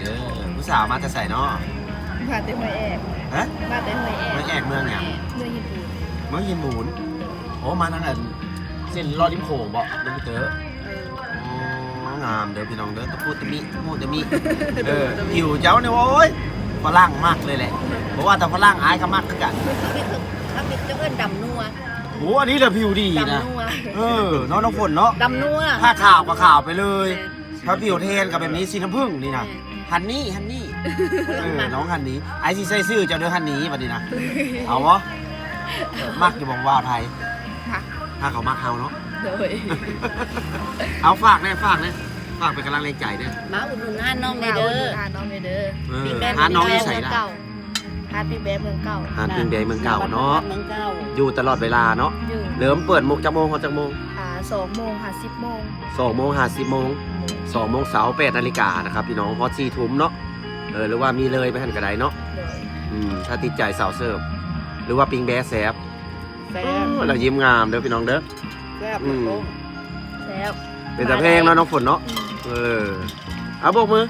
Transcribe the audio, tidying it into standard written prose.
ด้อผู้สาวมาจะใส่เนาะ มาเต็มห้วยแอก ฮะ มาเต็มห้วยแอก เมืองแอกเมืองเนี่ย เมืองญี่ปุ่น เมืองยินบูนโอ้มาทางนั้นเส้นรอดริมโขงบ่ลูกเต๋ออ๋องามเด้อพี่น้องเด้อตะพูดตะมิพูดตะมิผิวเจ้าเนี่ยโอ้ยฝรั่งมากเลยแหละเพราะว่าแต่ฝรั่งอายก็มากคือกัน ถ้ามีเจ้าเอิ้นดำนัว โอ้อันนี้เลยผิวดีนะ ดำนัว น้องฝนเนาะ ดำนัว ผ้าขาวก็ขาวไปเลยถ้าผิวเทนกับแบบนี้สีน้ำผึ้งนี่นะฮันนี่น้องฮันนี่ไอซีใส่ซื่อเจ้าเด้อฮันนี่บัดนี้นะเอาวะมักอยู่บอกว่าไทย ค่ะ ถ้าเขามักเฮาเนาะ โดย เอาฝากฝากเป็นกำลังแรงใจเนี่ย มาอุดหนุนห้านน้องเลยเด้อห้านน้องเลยเด้อ หาน้องอยู่ใส่ละ ห้านปีแบเมืองเก่า หาดปิงเบย์เมืองเก่าเนาะ เมืองเก่า อยู่ตลอดเวลาเนาะ อยู่ เริ่มเปิดโมงจากโมงเขาจากโมง 2 โมงค่ะ10 โมง 2 โมง50 โมง2 โมงเสาร์8 นาฬิกานะครับพี่น้องฮอต4 ทุ่มเนาะหรือว่ามีเลยไปหันกระไดเนาะ โดย ถ้าติดใจสาวเสิร์ฟหรือว่าปิงแบร์แซบ แซ่บ เรายิ้มงามเด้อพี่น้องเด้อ แซ่บแซ่บ เป็นแต่เพลงเนาะน้องฝนเนาะเอาโบกมือ